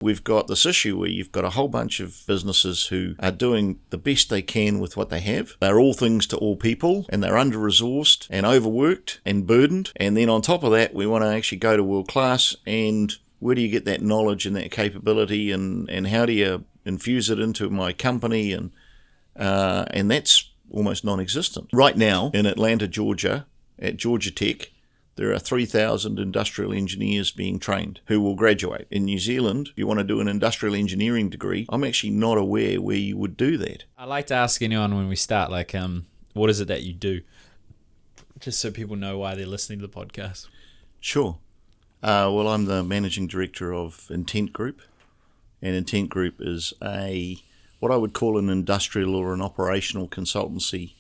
we've got this issue where you've got a whole bunch of businesses who are doing the best they can with what they have. They're all things to all people, and they're under-resourced and overworked and burdened. And then on top of that, we want to actually go to world class. And where do you get that knowledge and that capability, and how do you infuse it into my company? And that's almost non-existent. Right now in Atlanta, Georgia, at Georgia Tech, there are 3,000 industrial engineers being trained who will graduate. In New Zealand, if you want to do an industrial engineering degree, I'm actually not aware where you would do that. I like to ask anyone when we start, like, what is it that you do? Just so people know why they're listening to the podcast. Sure. Well, I'm the managing director of Intent Group. And Intent Group is what I would call an industrial or an operational consultancy,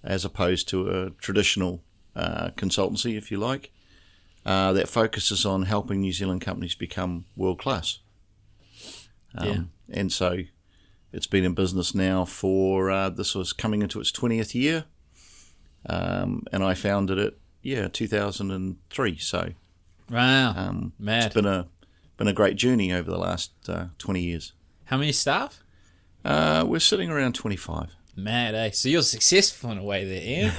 as opposed to a traditional consultancy, if you like, that focuses on helping New Zealand companies become world-class. And so it's been in business now for, this was coming into its 20th year, and I founded it, 2003. So wow, mad. It's been a great journey over the last 20 years. How many staff? We're sitting around 25. Mad, eh? So you're successful in a way there, Ian.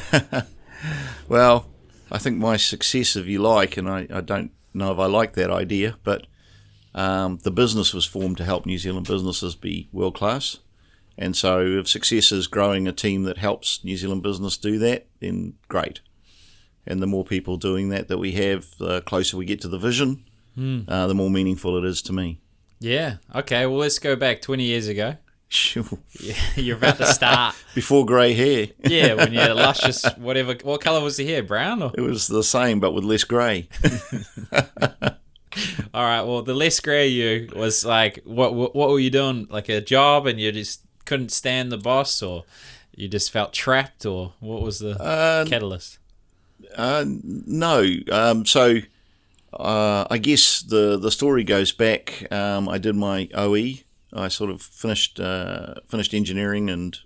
Well, I think my success, if you like, and I don't know if I like that idea, but the business was formed to help New Zealand businesses be world-class. And so if success is growing a team that helps New Zealand business do that, then great. And the more people doing that we have, the closer we get to the vision, the more meaningful it is to me. Yeah. Okay, well, let's go back 20 years ago. Sure. Yeah, you're about to start. Before grey hair. Yeah, when you had a luscious whatever. What colour was the hair? Brown? Or? It was the same, but with less grey. All right, well, the less grey you was like, what were you doing? Like a job and you just couldn't stand the boss, or you just felt trapped, or what was the catalyst? No. So I guess the story goes back. I did my OE. I sort of finished engineering and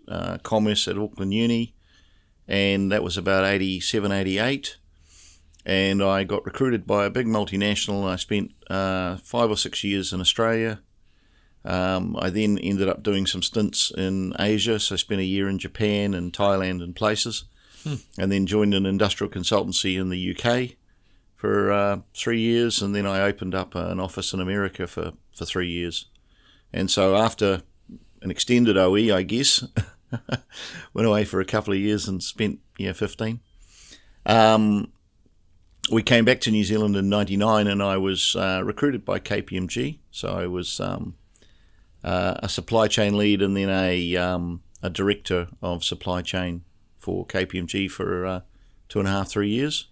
commerce at Auckland Uni, and that was about 87, 88. And I got recruited by a big multinational. I spent 5 or 6 years in Australia. I then ended up doing some stints in Asia, so I spent a year in Japan and Thailand and places, and then joined an industrial consultancy in the UK for 3 years, and then I opened up an office in America for 3 years. And so after an extended OE, I guess, went away for a couple of years and spent 15. We came back to New Zealand in 99, and I was recruited by KPMG. So I was a supply chain lead, and then a director of supply chain for KPMG for 2.5, 3 years.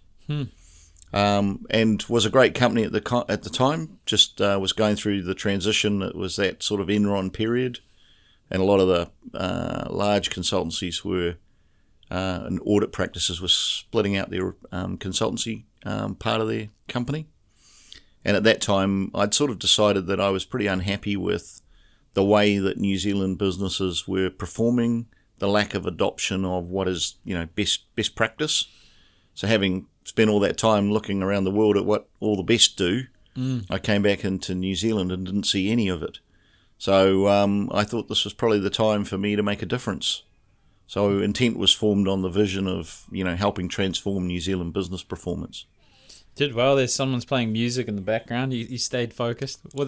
And was a great company at the time. Just was going through the transition. It was that sort of Enron period, and a lot of the large consultancies were and audit practices were splitting out their consultancy part of their company. And at that time, I'd sort of decided that I was pretty unhappy with the way that New Zealand businesses were performing, the lack of adoption of what is best practice. So having spent all that time looking around the world at what all the best do, I came back into New Zealand and didn't see any of it. So I thought this was probably the time for me to make a difference. So Intent was formed on the vision of helping transform New Zealand business performance. Did well. There's someone's playing music in the background. You stayed focused. Well,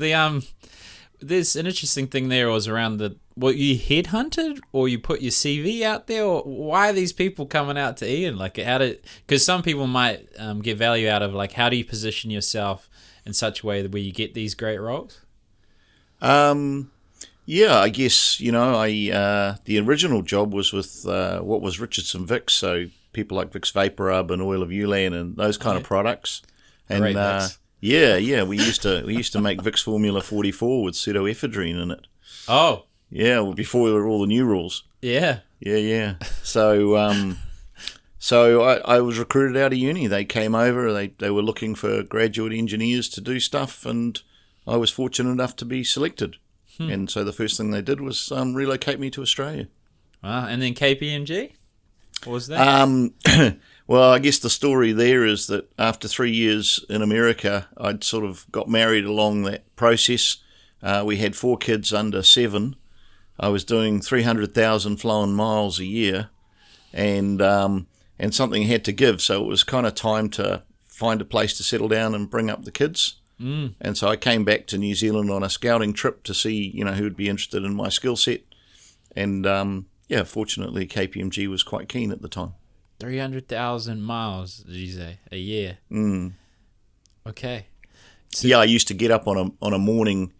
there's an interesting thing there was around you headhunted, or you put your CV out there, or why are these people coming out to Ian? Like, because some people might get value out of, like, how do you position yourself in such a way that where you get these great roles? Yeah, I guess, the original job was with what was Richardson Vicks, so people like Vicks VapoRub and Oil of Ulan and those kind of products. And great Vicks. Yeah, we used to make Vicks Formula 44 with pseudoephedrine in it. Oh. Yeah, before there were all the new rules. Yeah. Yeah. So I was recruited out of uni. They came over, they were looking for graduate engineers to do stuff, and I was fortunate enough to be selected. And so the first thing they did was relocate me to Australia. Wow. And then KPMG? What was that? Well, I guess the story there is that after 3 years in America, I'd sort of got married along that process. we had 4 kids under 7. I was doing 300,000 flown miles a year, and something had to give. So it was kind of time to find a place to settle down and bring up the kids. And so I came back to New Zealand on a scouting trip to see, who would be interested in my skill set. And fortunately, KPMG was quite keen at the time. 300,000 miles, did you say, a year? Okay. So, I used to get up on a morning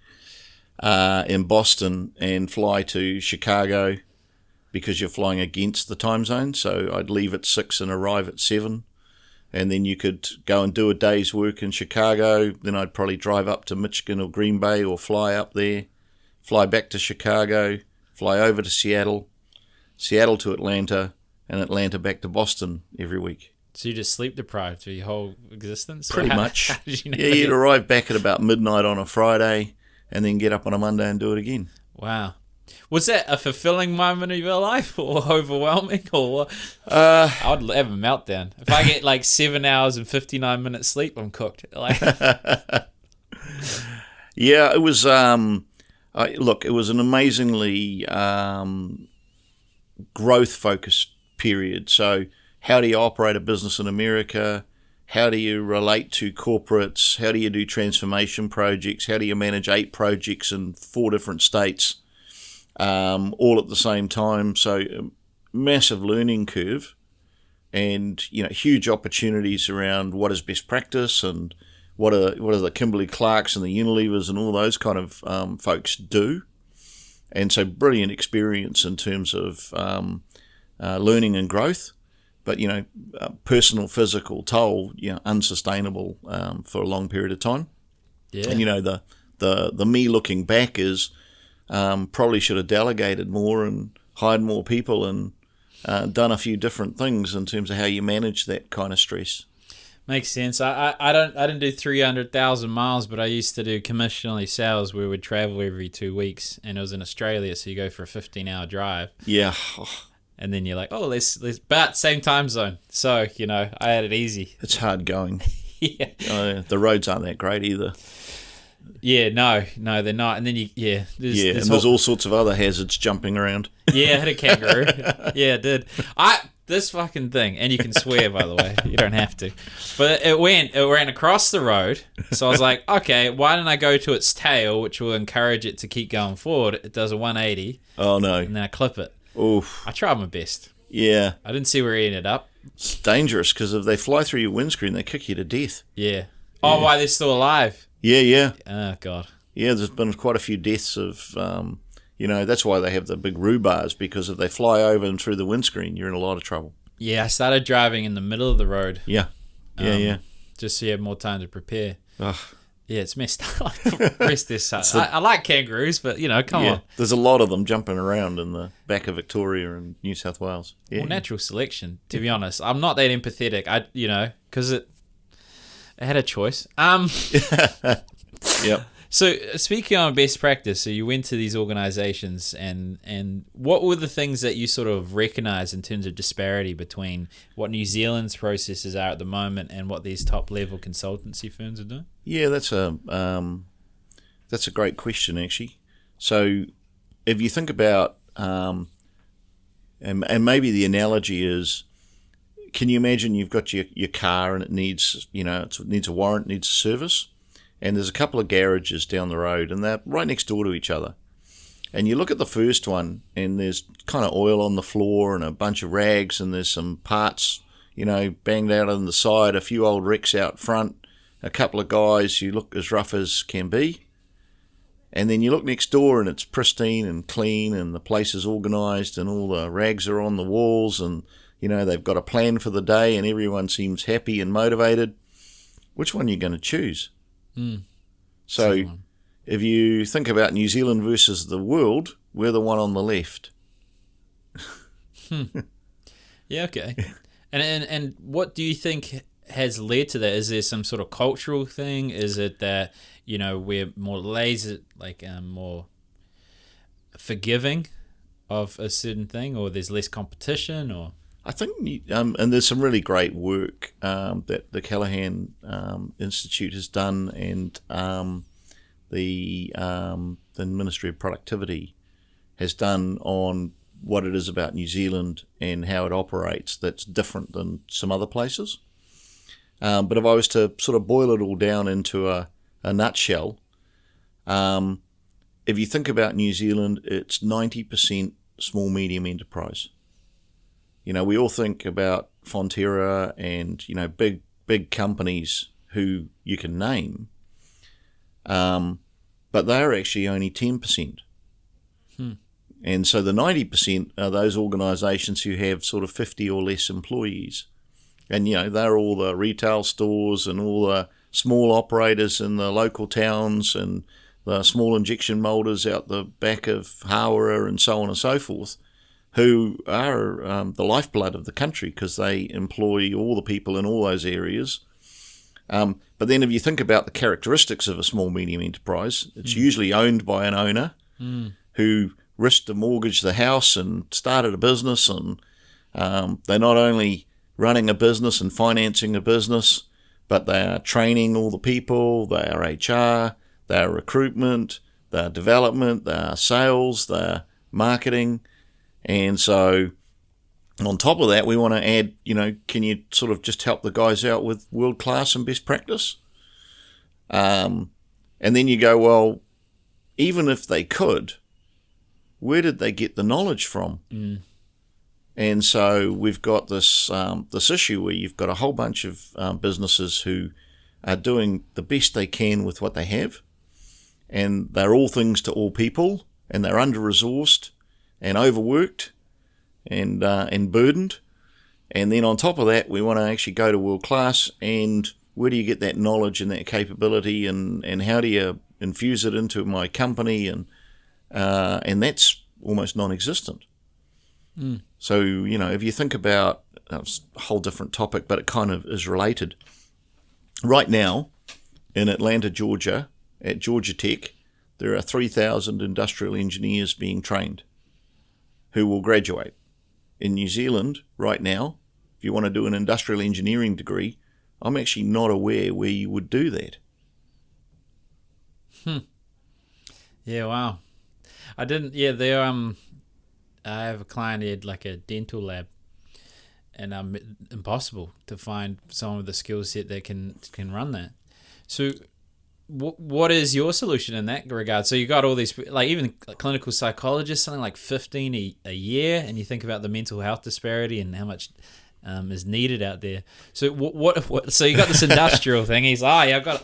in Boston and fly to Chicago because you're flying against the time zone. So I'd leave at 6 and arrive at 7. And then you could go and do a day's work in Chicago. Then I'd probably drive up to Michigan or Green Bay or fly up there, fly back to Chicago, fly over to Seattle, Seattle to Atlanta, and Atlanta back to Boston every week. So you just sleep deprived for your whole existence? Pretty much. How did you know you'd arrive back at about midnight on a Friday and then get up on a Monday and do it again. Wow. Was that a fulfilling moment of your life or overwhelming? Or I would have a meltdown. If I get like 7 hours and 59 minutes sleep, I'm cooked. Like, yeah, it was. It was an amazingly growth-focused period. So, how do you operate a business in America? How do you relate to corporates? How do you do transformation projects? How do you manage 8 projects in 4 different states? All at the same time, so massive learning curve, and huge opportunities around what is best practice and what are the Kimberly Clarks and the Unilevers and all those kind of folks do, and so brilliant experience in terms of learning and growth, but personal physical toll, unsustainable for a long period of time. Yeah. And the me looking back is. Probably should have delegated more and hired more people and done a few different things in terms of how you manage that kind of stress. Makes sense. I didn't do 300,000 miles, but I used to do commission-only sales where we'd travel every 2 weeks, and it was in Australia, so you go for a 15-hour drive. Yeah. And then you're like, let's but same time zone. So, I had it easy. It's hard going. Yeah. The roads aren't that great either. Yeah, no, they're not. And then there's all sorts of other hazards jumping around. Yeah, I had a kangaroo. Yeah, I did. This fucking thing, and you can swear, by the way, you don't have to. But it ran across the road. So I was like, okay, why don't I go to its tail, which will encourage it to keep going forward? It does a 180. Oh no! And then I clip it. Oof! I tried my best. Yeah. I didn't see where he ended up. It's dangerous because if they fly through your windscreen, they kick you to death. Yeah. Oh, why they're still alive? Yeah. Oh, God. Yeah, there's been quite a few deaths of, that's why they have the big rhubars, because if they fly over and through the windscreen, you're in a lot of trouble. Yeah, I started driving in the middle of the road. Yeah. Just so you have more time to prepare. Ugh. Yeah, it's messed up. Rest this up. I like kangaroos, but, come on. There's a lot of them jumping around in the back of Victoria and New South Wales. Yeah. Well, natural selection, to be honest. I'm not that empathetic, because it had a choice. Yep. So speaking on best practice, so you went to these organizations and what were the things that you sort of recognized in terms of disparity between what New Zealand's processes are at the moment and what these top level consultancy firms are doing? Yeah, that's a great question, actually. So if you think about, and maybe the analogy is, can you imagine you've got your car and it needs, it needs a warrant, needs a service, and there's a couple of garages down the road and they're right next door to each other. And you look at the first one and there's kind of oil on the floor and a bunch of rags and there's some parts, banged out on the side, a few old wrecks out front, a couple of guys who look as rough as can be. And then you look next door and it's pristine and clean and the place is organised and all the rags are on the walls and they've got a plan for the day and everyone seems happy and motivated. Which one are you going to choose? So if you think about New Zealand versus the world, we're the one on the left. Yeah, okay. And what do you think has led to that? Is there some sort of cultural thing? Is it that, we're more lazy, more forgiving of a certain thing, or there's less competition, or? I think, and there's some really great work that the Callaghan Institute has done, and the Ministry of Productivity has done on what it is about New Zealand and how it operates that's different than some other places. But if I was to sort of boil it all down into a nutshell, if you think about New Zealand, it's 90% small, medium enterprise. We all think about Fonterra and, big companies who you can name, but they're actually only 10%. And so the 90% are those organisations who have sort of 50 or less employees. And, they're all the retail stores and all the small operators in the local towns and the small injection moulders out the back of Hawera and so on and so forth, who are the lifeblood of the country because they employ all the people in all those areas. But then if you think about the characteristics of a small, medium enterprise, it's usually owned by an owner who risked to mortgage the house and started a business, and they're not only running a business and financing a business, but they are training all the people, they are HR, they are recruitment, they are development, they are sales, they are marketing. And so on top of that, we want to add, can you sort of just help the guys out with world-class and best practice? And then you go, well, even if they could, where did they get the knowledge from? And so we've got this issue where you've got a whole bunch of businesses who are doing the best they can with what they have, and they're all things to all people, and they're under-resourced and overworked and burdened. And then on top of that, we want to actually go to world-class, and where do you get that knowledge and that capability, and how do you infuse it into my company? And that's almost non-existent. So, if you think about it's a whole different topic, but it kind of is related. Right now, in Atlanta, Georgia, at Georgia Tech, there are 3,000 industrial engineers being trained who will graduate. In New Zealand, right now, if you want to do an industrial engineering degree, I'm actually not aware where you would do that. Yeah, wow. I didn't. Yeah, I have a client who had like a dental lab, and impossible to find someone with the skill set that can run that. So, what is your solution in that regard? So you got all these, like even clinical psychologists, something like 15 a year, and you think about the mental health disparity and how much is needed out there. So what? So you got this industrial thing. He's I've got.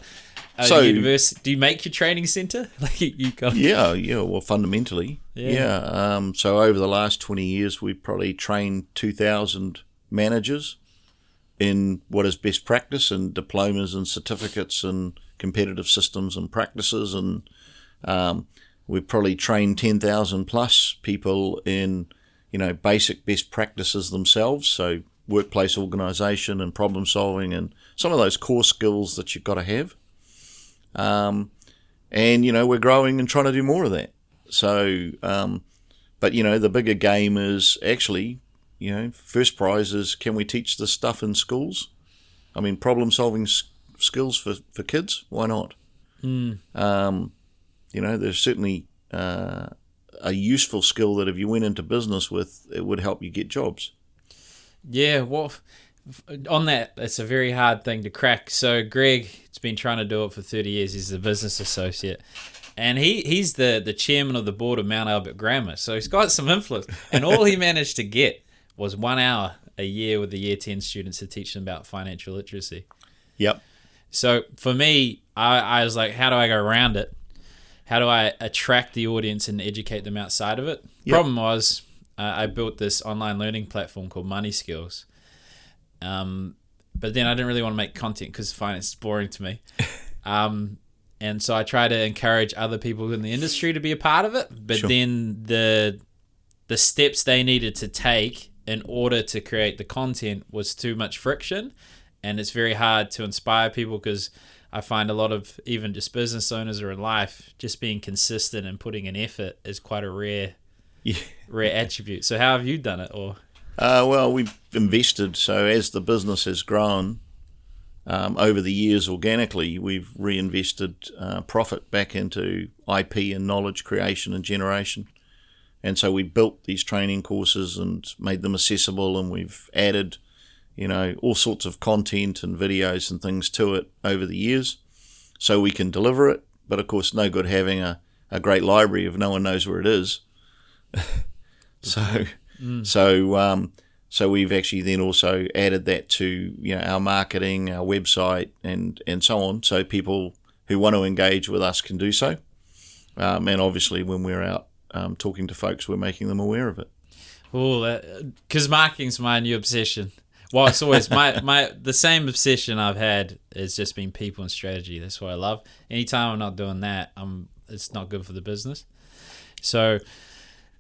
University. Do you make your training center? You got? Yeah. Well, fundamentally, yeah. So over the last 20 years, we've probably trained 2,000 managers in what is best practice and diplomas and certificates and competitive systems and practices, and we've probably trained 10,000 plus people in basic best practices themselves. So workplace organisation and problem solving and some of those core skills that you've got to have. And we're growing and trying to do more of that. So, but the bigger game is actually, first prize is, can we teach this stuff in schools? I mean, problem solving skills for kids. Why not? There's certainly a useful skill that if you went into business with, it would help you get jobs. Yeah, well, on that, it's a very hard thing to crack. So Greg has been trying to do it for 30 years. He's the business associate. And he's the chairman of the board of Mount Albert Grammar. So he's got some influence. And all he managed to get was 1 hour a year with the year 10 students to teach them about financial literacy. Yep. So for me, I was like, how do I go around it? How do I attract the audience and educate them outside of it? Yep. Problem was, I built this online learning platform called Money Skills. But then I didn't really want to make content because finance is boring to me. And so I try to encourage other people in the industry to be a part of it. But Sure. Then the steps they needed to take in order to create the content was too much friction. And it's very hard to inspire people because I find a lot of even just business owners or in life, just being consistent and putting in effort is quite a rare attribute. So how have you done it? Or well, we've invested. So as the business has grown, over the years, organically, we've reinvested profit back into IP and knowledge creation and generation. And so we built these training courses and made them accessible, and we've added, all sorts of content and videos and things to it over the years so we can deliver it. But of course, no good having a great library if no one knows where it is. So we've actually then also added that to our marketing, our website, and so on, so people who want to engage with us can do so. And obviously, when we're out talking to folks, we're making them aware of it. Oh, because marketing's my new obsession. Well, it's always the same obsession I've had has just been people and strategy. That's what I love. Anytime I'm not doing that, it's not good for the business. So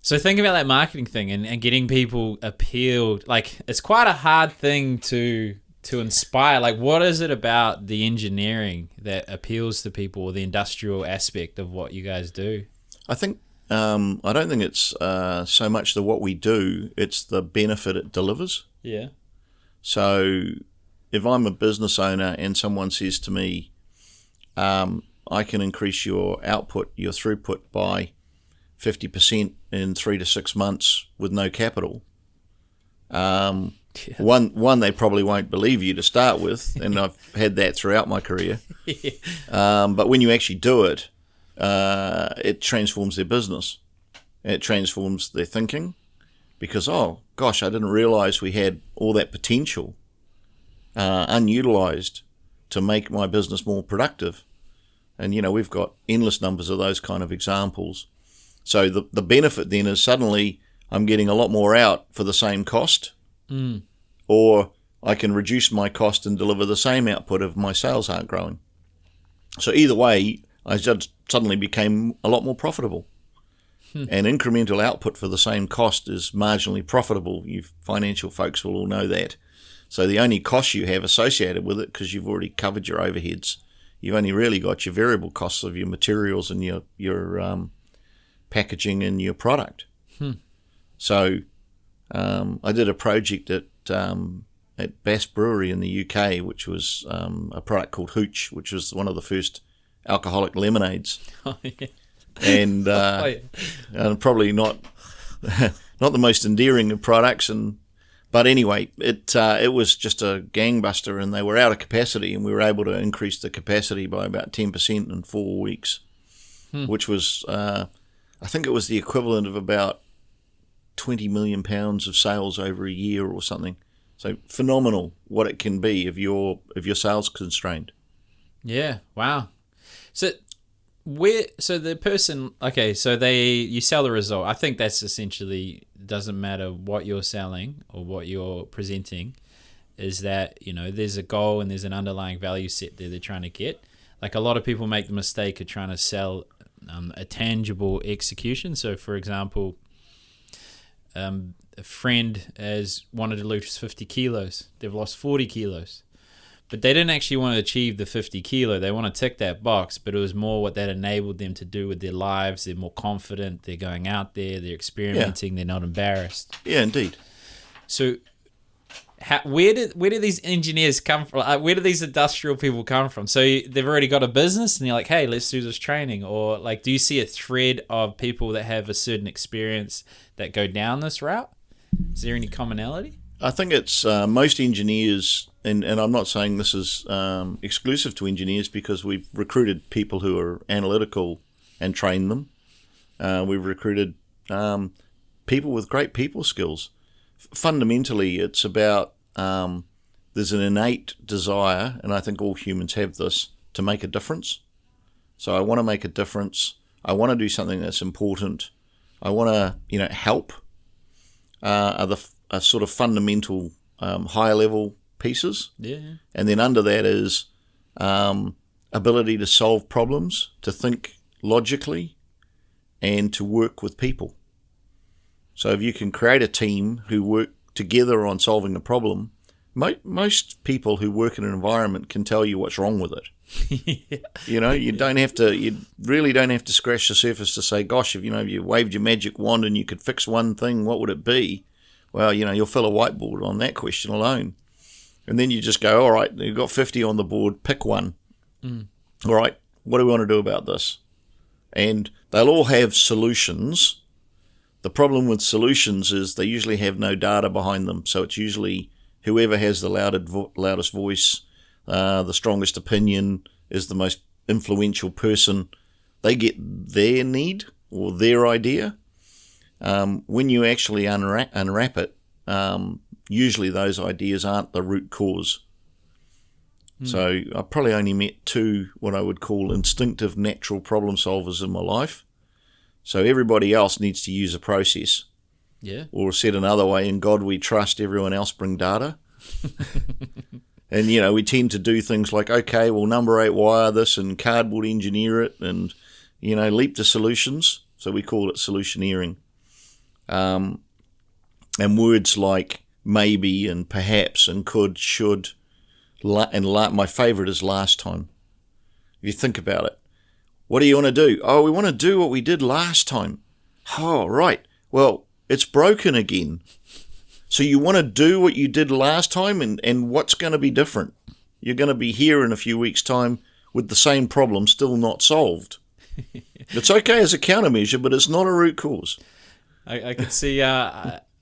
think about that marketing thing and getting people appealed. Like, it's quite a hard thing to inspire. Like, what is it about the engineering that appeals to people, or the industrial aspect of what you guys do? I think I don't think it's so much what we do, it's the benefit it delivers. Yeah. So if I'm a business owner and someone says to me, I can increase your output, your throughput by 50% in 3 to 6 months with no capital. One, they probably won't believe you to start with, and I've had that throughout my career. But when you actually do it, it transforms their business. It transforms their thinking, because, oh gosh, I didn't realize we had all that potential unutilized to make my business more productive. And we've got endless numbers of those kind of examples. So the benefit then is suddenly I'm getting a lot more out for the same cost, or I can reduce my cost and deliver the same output if my sales aren't growing. So either way, I just suddenly became a lot more profitable. And incremental output for the same cost is marginally profitable. You financial folks will all know that. So the only cost you have associated with it, because you've already covered your overheads, you've only really got your variable costs of your materials and your packaging and your product. So I did a project at Bass Brewery in the UK, which was a product called Hooch, which was one of the first alcoholic lemonades. Oh, yeah. And probably not the most endearing of products, but anyway, it was just a gangbuster, and they were out of capacity, and we were able to increase the capacity by about 10% in 4 weeks, which was I think it was the equivalent of about 20 million pounds of sales over a year or something. So phenomenal what it can be if you're sales constrained. Yeah, wow. So the person, okay, so you sell the result. I think that's essentially, doesn't matter what you're selling or what you're presenting, is that, there's a goal and there's an underlying value set there they're trying to get. Like, a lot of people make the mistake of trying to sell a tangible execution. So, for example, a friend has wanted to lose 50 kilos. They've lost 40 kilos. But they didn't actually want to achieve the 50 kilo. They want to tick that box, but it was more what that enabled them to do with their lives. They're more confident. They're going out there. They're experimenting. They're not embarrassed. Yeah, indeed. So where do these engineers come from? Where do these industrial people come from? So they've already got a business, and you're like, hey, let's do this training. Or, like, do you see a thread of people that have a certain experience that go down this route? Is there any commonality? I think it's most engineers, and I'm not saying this is exclusive to engineers, because we've recruited people who are analytical and trained them. We've recruited people with great people skills. Fundamentally, it's about there's an innate desire, and I think all humans have this, to make a difference. So I want to make a difference. I want to do something that's important. I want to, help. Are sort of fundamental higher level pieces. Yeah. And then under that is ability to solve problems, to think logically, and to work with people. So if you can create a team who work together on solving a problem, most people who work in an environment can tell you what's wrong with it. Yeah. You really don't have to scratch the surface to say, gosh, if you waved your magic wand and you could fix one thing, what would it be? Well, you'll fill a whiteboard on that question alone. And then you just go, all right, you've got 50 on the board, pick one. All right, what do we want to do about this? And they'll all have solutions. The problem with solutions is they usually have no data behind them. So it's usually whoever has the loudest voice, the strongest opinion, is the most influential person. They get their need or their idea. When you actually unwrap it, usually those ideas aren't the root cause. So I probably only met 2 what I would call instinctive natural problem solvers in my life. So everybody else needs to use a process. Yeah. Or said another way, in God we trust, everyone else bring data. And, we tend to do things like, okay, well, number 8 wire this and cardboard engineer it and, leap to solutions. So we call it solutioneering. And words like maybe and perhaps and could, should, and my favourite is last time. If you think about it, what do you want to do? Oh, we want to do what we did last time. Oh, right. Well, it's broken again. So you want to do what you did last time, and what's going to be different? You're going to be here in a few weeks' time with the same problem still not solved. It's okay as a countermeasure, but it's not a root cause. I can see...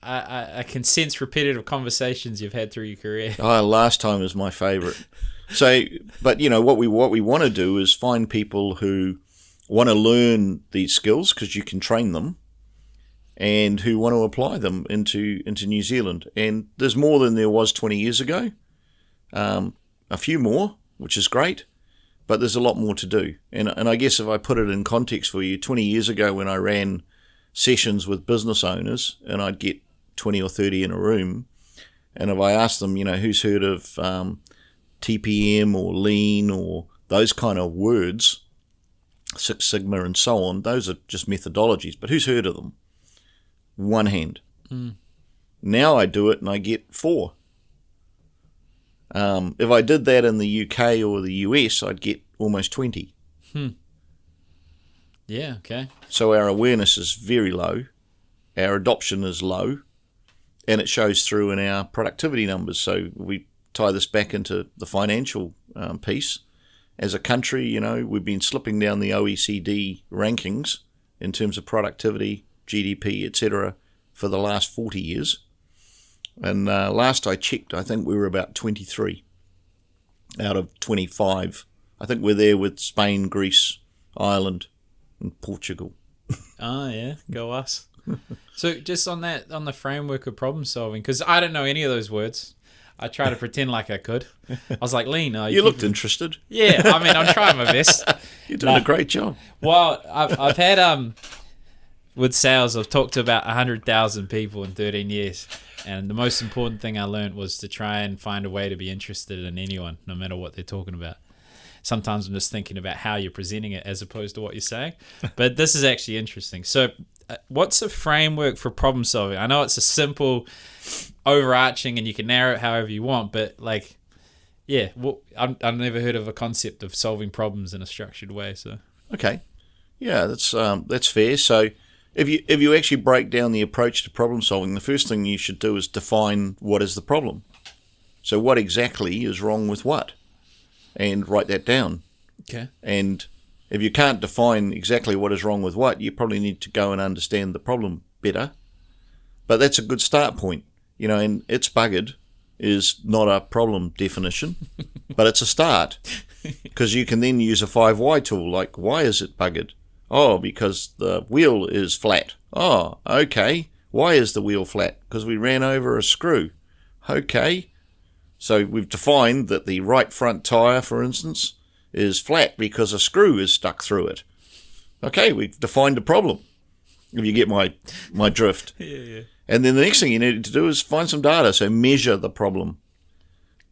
I can sense repetitive conversations you've had through your career. Oh, last time is my favourite. So, but what we want to do is find people who want to learn these skills because you can train them, and who want to apply them into New Zealand. And there's more than there was 20 years ago. A few more, which is great, but there's a lot more to do. And I guess if I put it in context for you, 20 years ago when I ran sessions with business owners, and I'd get 20 or 30 in a room, and if I asked them, who's heard of TPM or lean or those kind of words, Six Sigma and so on, those are just methodologies, but who's heard of them? One hand. Now I do it and I get 4. If I did that in the UK or the US, I'd get almost 20. Yeah, okay. So our awareness is very low, our adoption is low, and it shows through in our productivity numbers. So we tie this back into the financial piece. As a country, we've been slipping down the OECD rankings in terms of productivity, GDP, etc., for the last 40 years. And last I checked, I think we were about 23 out of 25. I think we're there with Spain, Greece, Ireland, and Portugal. Oh, yeah. Go us. So just on the framework of problem solving, because I don't know any of those words. I try to pretend like I could. I was like, Lean, you looked interested. Yeah, I mean, I'm trying my best. You're doing a great job. Well, I've had, with sales, I've talked to about 100,000 people in 13 years. And the most important thing I learned was to try and find a way to be interested in anyone, no matter what they're talking about. Sometimes I'm just thinking about how you're presenting it as opposed to what you're saying. But this is actually interesting. So what's a framework for problem solving? I know it's a simple, overarching, and you can narrow it however you want, but I've never heard of a concept of solving problems in a structured way. So okay, yeah, that's fair. So if you actually break down the approach to problem solving, the first thing you should do is define what is the problem. So what exactly is wrong with what, and write that down. Okay. And if you can't define exactly what is wrong with what, you probably need to go and understand the problem better. But that's a good start point. And it's buggered is not a problem definition, but it's a start. Because you can then use a 5 why tool, like, why is it buggered? Oh, because the wheel is flat. Oh, okay. Why is the wheel flat? Because we ran over a screw. Okay. So we've defined that the right front tyre, for instance, is flat because a screw is stuck through it. Okay, we've defined a problem, if you get my drift. Yeah. And then the next thing you need to do is find some data, so measure the problem.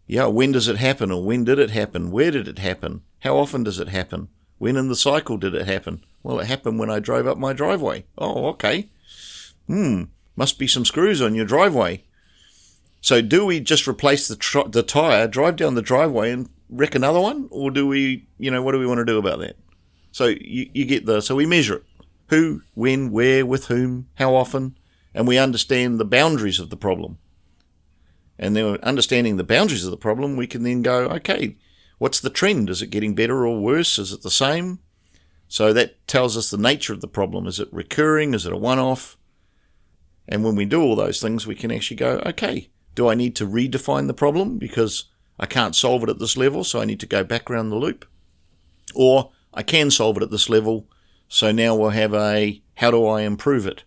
Yeah, when does it happen, or when did it happen? Where did it happen? How often does it happen? When in the cycle did it happen? Well, it happened when I drove up my driveway. Oh, okay. Must be some screws on your driveway. So do we just replace the tyre, drive down the driveway and wreck another one? Or do we, what do we want to do about that? So you get so we measure it. Who, when, where, with whom, how often, and we understand the boundaries of the problem. And then understanding the boundaries of the problem, we can then go, okay, what's the trend? Is it getting better or worse? Is it the same? So that tells us the nature of the problem. Is it recurring? Is it a one-off? And when we do all those things, we can actually go, okay, do I need to redefine the problem because I can't solve it at this level, so I need to go back around the loop? Or I can solve it at this level, so now we'll have a, how do I improve it?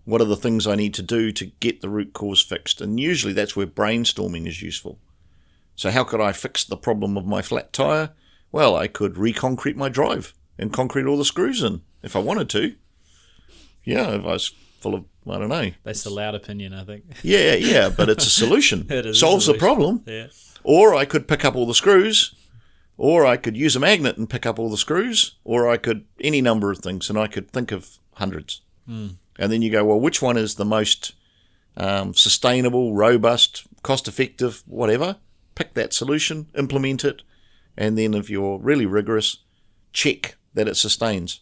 What are the things I need to do to get the root cause fixed? And usually that's where brainstorming is useful. So how could I fix the problem of my flat tyre? Well, I could reconcrete my drive and concrete all the screws in if I wanted to. Yeah, if I was full of, I don't know. That's the loud opinion, I think. Yeah, but it's a solution. It is Solves a the solution. problem. Yeah. Or I could pick up all the screws, or I could use a magnet and pick up all the screws, or I could, any number of things, and I could think of hundreds. And then you go, well, which one is the most sustainable, robust, cost-effective, whatever? Pick that solution, implement it, and then if you're really rigorous, check that it sustains.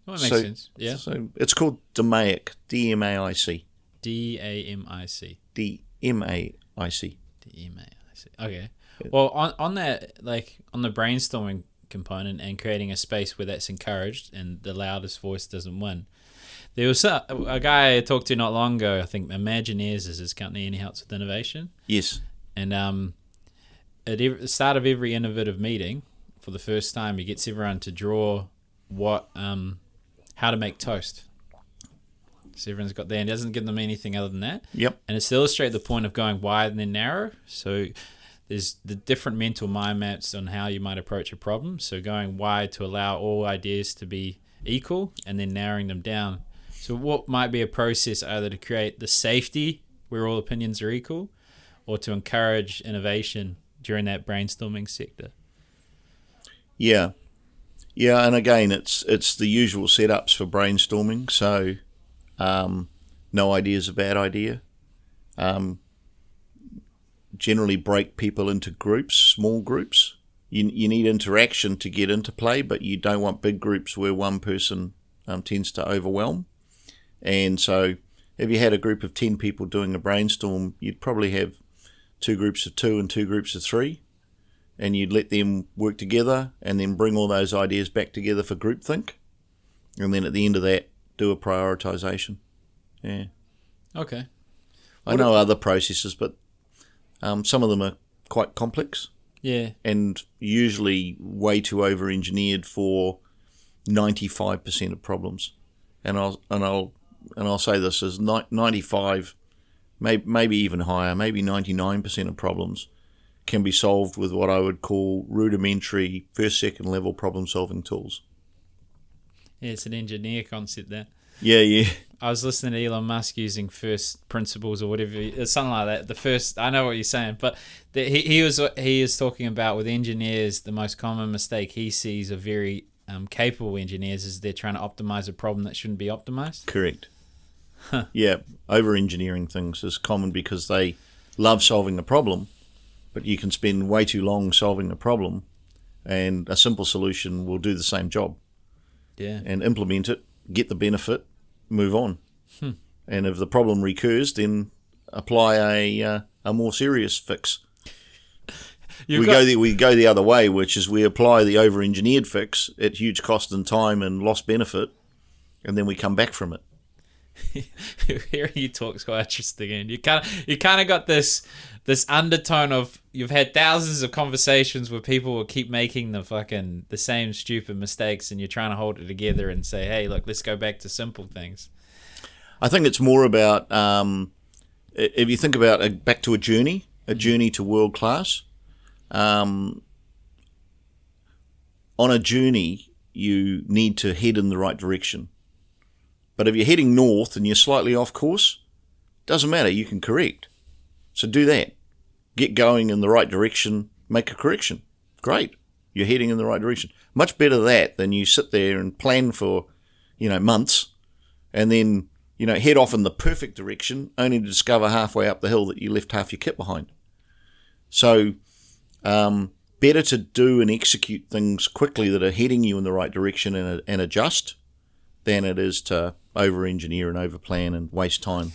Well, that makes sense. Yeah. So it's called DMAIC, D-M-A-I-C. D-A-M-I-C. D-M-A-I-C. D-M-A-I-C. Okay. Well, on that, like on the brainstorming component and creating a space where that's encouraged and the loudest voice doesn't win, there was a guy I talked to not long ago, I think Imagineers is his company, and he helps with innovation. Yes. And at the start of every innovative meeting, for the first time, he gets everyone to draw how to make toast. So everyone's got that, and it doesn't give them anything other than that. Yep. And it's to illustrate the point of going wide and then narrow. So there's the different mental mind maps on how you might approach a problem. So going wide to allow all ideas to be equal, and then narrowing them down. So what might be a process either to create the safety where all opinions are equal, or to encourage innovation during that brainstorming sector? Yeah, and again, it's the usual setups for brainstorming. So, no idea is a bad idea. Generally, break people into groups, small groups. You need interaction to get into play, but you don't want big groups where one person tends to overwhelm. And so, if you had a group of 10 people doing a brainstorm, you'd probably have 2 groups of 2 and 2 groups of 3. And you'd let them work together and then bring all those ideas back together for groupthink. And then at the end of that, do a prioritization. Yeah. Okay. I know other processes, but some of them are quite complex. Yeah. And usually way too over-engineered for 95% of problems. And I'll say this as 95, maybe even higher, maybe 99% of problems can be solved with what I would call rudimentary first, second level problem solving tools. Yeah, it's an engineer concept there. Yeah. I was listening to Elon Musk using first principles or whatever, something like that. I know what you're saying, but he is talking about with engineers, the most common mistake he sees of very capable engineers is they're trying to optimize a problem that shouldn't be optimized. Correct. Yeah, over-engineering things is common because they love solving the problem, but you can spend way too long solving the problem, and a simple solution will do the same job. Yeah. And implement it, get the benefit, move on. And if the problem recurs, then apply a more serious fix. We go the other way, which is we apply the over-engineered fix at huge cost and time and lost benefit, and then we come back from it. Hearing you talk is quite interesting, and you kind of got this undertone of you've had thousands of conversations where people will keep making the same stupid mistakes, and you're trying to hold it together and say, hey, look, let's go back to simple things. I think it's more about if you think about back to a journey to world class. On a journey, you need to head in the right direction. But if you're heading north and you're slightly off course, doesn't matter, you can correct. So do that. Get going in the right direction, make a correction. Great, you're heading in the right direction. Much better that than you sit there and plan for, months, and then, head off in the perfect direction, only to discover halfway up the hill that you left half your kit behind. So, better to do and execute things quickly that are heading you in the right direction and adjust than it is to over-engineer and over-plan and waste time.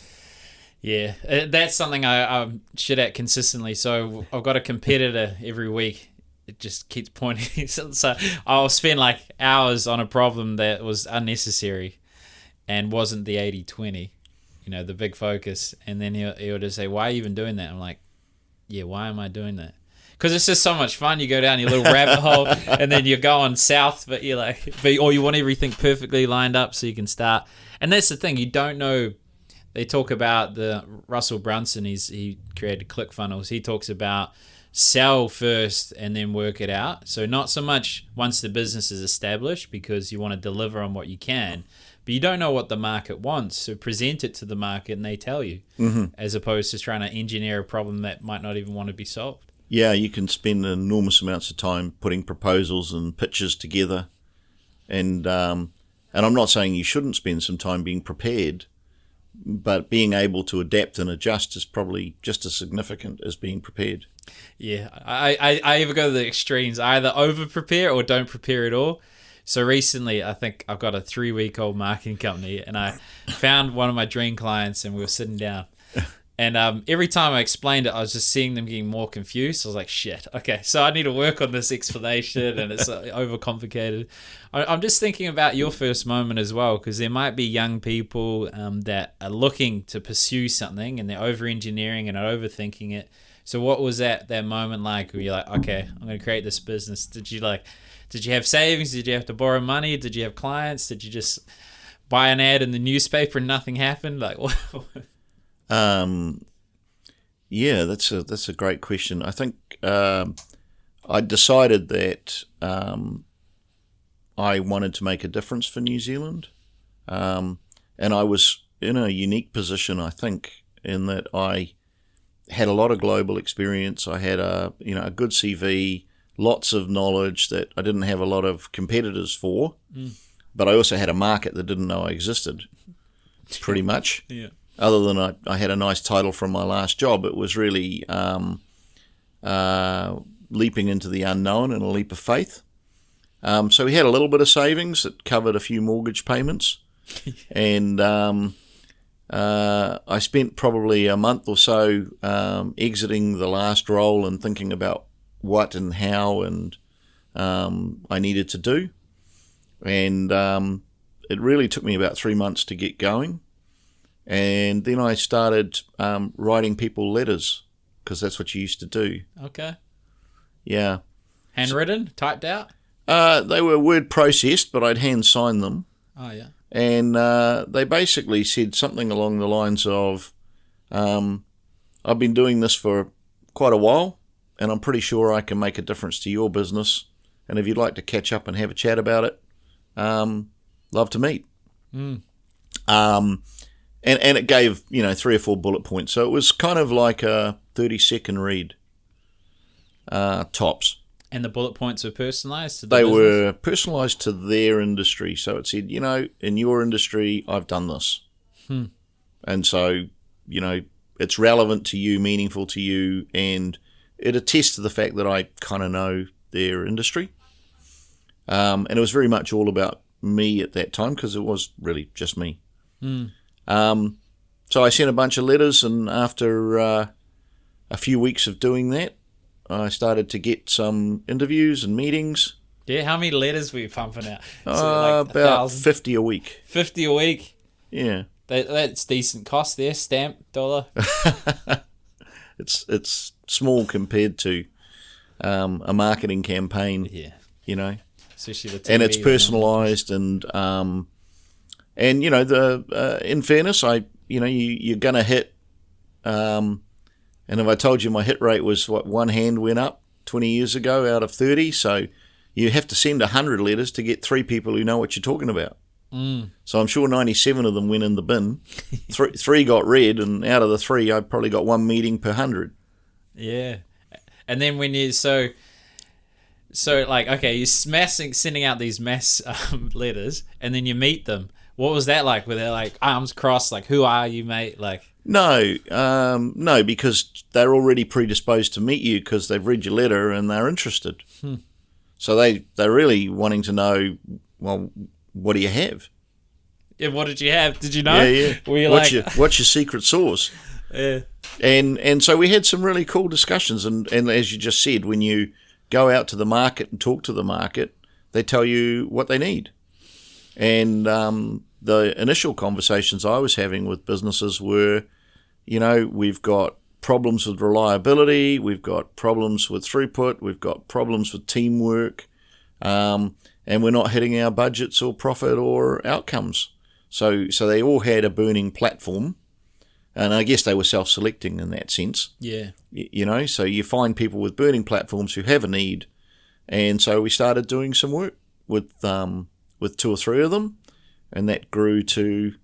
Yeah, that's something I'm shit at consistently. So I've got a competitor every week. It just keeps pointing. So I'll spend like hours on a problem that was unnecessary and wasn't the 80-20, the big focus. And then he'll just say, why are you even doing that? I'm like, yeah, why am I doing that? Because it's just so much fun. You go down your little rabbit hole and then you're going south, but you're like, or you want everything perfectly lined up so you can start. And that's the thing. You don't know. They talk about the Russell Brunson. He created ClickFunnels. He talks about sell first and then work it out. So not so much once the business is established, because you want to deliver on what you can, but you don't know what the market wants. So present it to the market and they tell you, as opposed to trying to engineer a problem that might not even want to be solved. Yeah, you can spend enormous amounts of time putting proposals and pitches together, and I'm not saying you shouldn't spend some time being prepared, but being able to adapt and adjust is probably just as significant as being prepared. Yeah, I either go to the extremes. I either over-prepare or don't prepare at all. So recently, I think I've got a 3-week-old marketing company, and I found one of my dream clients, and we were sitting down. And every time I explained it, I was just seeing them getting more confused. I was like, shit, okay, so I need to work on this explanation, and it's overcomplicated. I'm just thinking about your first moment as well, because there might be young people that are looking to pursue something, and they're over-engineering and overthinking it. So what was that moment like where you're like, okay, I'm going to create this business? Did you have savings? Did you have to borrow money? Did you have clients? Did you just buy an ad in the newspaper and nothing happened? Like, what? Yeah, that's a great question. I think I decided that I wanted to make a difference for New Zealand, and I was in a unique position, I think, in that I had a lot of global experience. I had a good CV, lots of knowledge that I didn't have a lot of competitors for, but I also had a market that didn't know I existed, pretty much. Yeah. Other than I had a nice title from my last job, it was really leaping into the unknown and a leap of faith. So we had a little bit of savings that covered a few mortgage payments, and I spent probably a month or so exiting the last role and thinking about what and how and I needed to do. And it really took me about 3 months to get going. And then I started writing people letters, because that's what you used to do. Okay. Yeah. Handwritten? Typed out? They were word processed, but I'd hand sign them. Oh, yeah. And they basically said something along the lines of, I've been doing this for quite a while, and I'm pretty sure I can make a difference to your business. And if you'd like to catch up and have a chat about it, love to meet. And it gave, 3 or 4 bullet points. So it was kind of like a 30-second read, tops. And the bullet points were personalised to the They business? were personalised to their industry. So it said, in your industry, I've done this. And so, it's relevant to you, meaningful to you, and it attests to the fact that I kind of know their industry. And it was very much all about me at that time, because it was really just me. So I sent a bunch of letters, and after a few weeks of doing that, I started to get some interviews and meetings. Yeah, how many letters were you pumping out? About 1,000? 50 a week. 50 a week? Yeah. That's decent cost there, stamp, dollar. It's small compared to a marketing campaign. Yeah. Especially the TV, and it's personalised, and in fairness, you're going to hit, and if I told you my hit rate was one hand went up 20 years ago out of 30, so you have to send 100 letters to get 3 people who know what you're talking about. So I'm sure 97 of them went in the bin. Three got read, and out of the 3, I probably got 1 meeting per 100. Yeah. And then when you so like, okay, you're sending out these mass letters, and then you meet them. What was that like? Were they like arms crossed, like, who are you, mate? Like, no, because they're already predisposed to meet you because they've read your letter and they're interested. So they're really wanting to know, well, what do you have? Yeah, what did you have? Did you know? Yeah. Were you what's your secret sauce? Yeah. And so we had some really cool discussions. And as you just said, when you go out to the market and talk to the market, they tell you what they need. And the initial conversations I was having with businesses were, we've got problems with reliability, we've got problems with throughput, we've got problems with teamwork, and we're not hitting our budgets or profit or outcomes. So they all had a burning platform, and I guess they were self-selecting in that sense. Yeah. So you find people with burning platforms who have a need, and so we started doing some work with 2 or 3 of them, and that grew to,